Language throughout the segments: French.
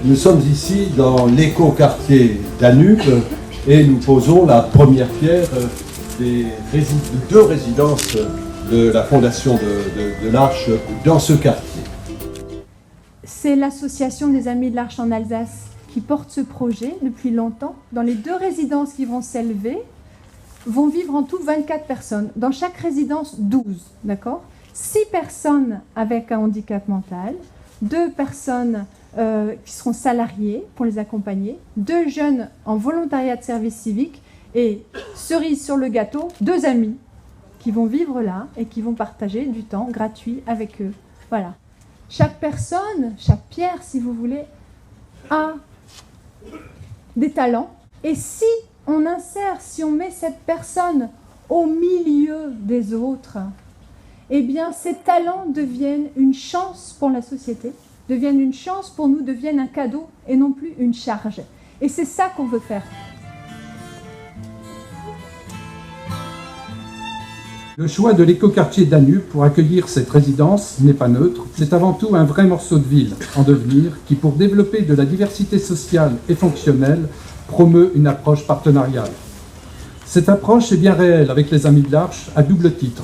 Nous sommes ici dans l'écoquartier Danube et nous posons la première pierre de deux résidences de la fondation de l'Arche dans ce quartier. C'est l'association des Amis de l'Arche en Alsace qui porte ce projet depuis longtemps. Dans les deux résidences qui vont s'élever, vont vivre en tout 24 personnes. Dans chaque résidence, 12, d'accord ? 6 personnes avec un handicap mental, 2 personnes qui seront salariées pour les accompagner, 2 jeunes en volontariat de service civique et, cerise sur le gâteau, 2 amis qui vont vivre là et qui vont partager du temps gratuit avec eux. Voilà. Chaque personne, chaque pierre, si vous voulez, a des talents. Et si on insère, si on met cette personne au milieu des autres, eh bien ces talents deviennent une chance pour la société, deviennent une chance pour nous, deviennent un cadeau et non plus une charge. Et c'est ça qu'on veut faire. Le choix de l'écoquartier Danube pour accueillir cette résidence n'est pas neutre, c'est avant tout un vrai morceau de ville en devenir qui, pour développer de la diversité sociale et fonctionnelle, promeut une approche partenariale. Cette approche est bien réelle avec les Amis de l'Arche à double titre.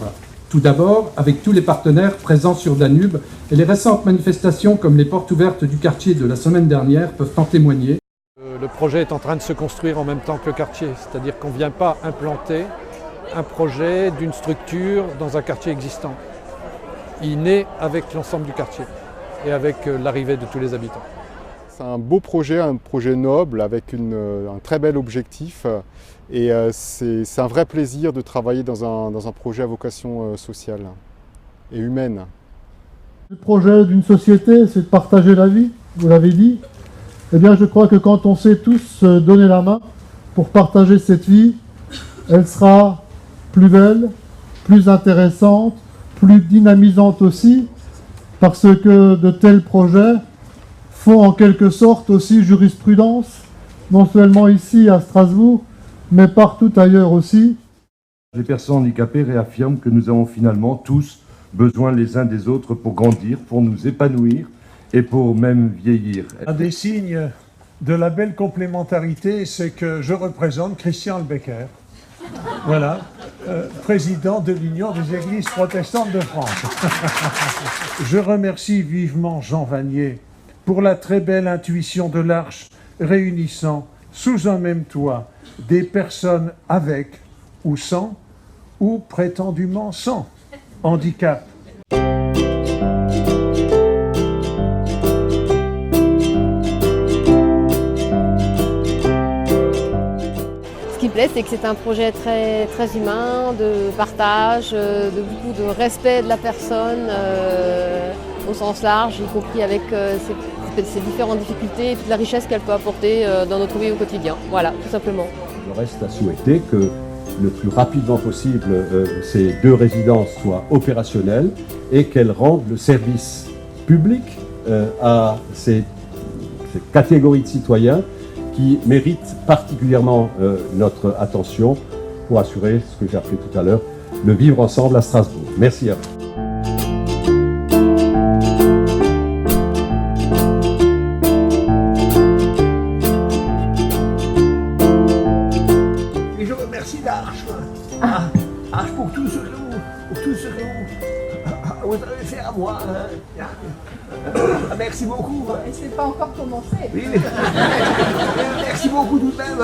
Tout d'abord, avec tous les partenaires présents sur Danube, et les récentes manifestations comme les portes ouvertes du quartier de la semaine dernière peuvent en témoigner. Le projet est en train de se construire en même temps que le quartier, c'est-à-dire qu'on ne vient pas implanter un projet d'une structure dans un quartier existant. Il naît avec l'ensemble du quartier et avec l'arrivée de tous les habitants. C'est un beau projet, un projet noble avec un très bel objectif et c'est un vrai plaisir de travailler dans un projet à vocation sociale et humaine. Le projet d'une société, c'est de partager la vie, vous l'avez dit. Eh bien, je crois que quand on sait tous se donner la main pour partager cette vie, elle sera plus belle, plus intéressante, plus dynamisante aussi, parce que de tels projets font en quelque sorte aussi jurisprudence, non seulement ici à Strasbourg, mais partout ailleurs aussi. Les personnes handicapées réaffirment que nous avons finalement tous besoin les uns des autres pour grandir, pour nous épanouir et pour même vieillir. Un des signes de la belle complémentarité, c'est que je représente Christian Becker. Voilà, président de l'Union des Églises protestantes de France. Je remercie vivement Jean Vanier pour la très belle intuition de l'Arche réunissant sous un même toit des personnes avec ou sans, ou prétendument sans, handicap. Ce qui me plaît, c'est que c'est un projet très humain, de partage, de beaucoup de respect de la personne au sens large, y compris avec ses différentes difficultés et toute la richesse qu'elle peut apporter dans notre vie au quotidien. Voilà, tout simplement. Il reste à souhaiter que le plus rapidement possible ces deux résidences soient opérationnelles et qu'elles rendent le service public à ces catégories de citoyens qui méritent particulièrement notre attention pour assurer ce que j'ai appelé tout à l'heure, le vivre ensemble à Strasbourg. Merci à vous. Et je remercie l'Arche. Arche pour tout ce que vous avez fait à moi. Merci beaucoup. Et c'est pas encore commencé. Oui, merci beaucoup tout de même.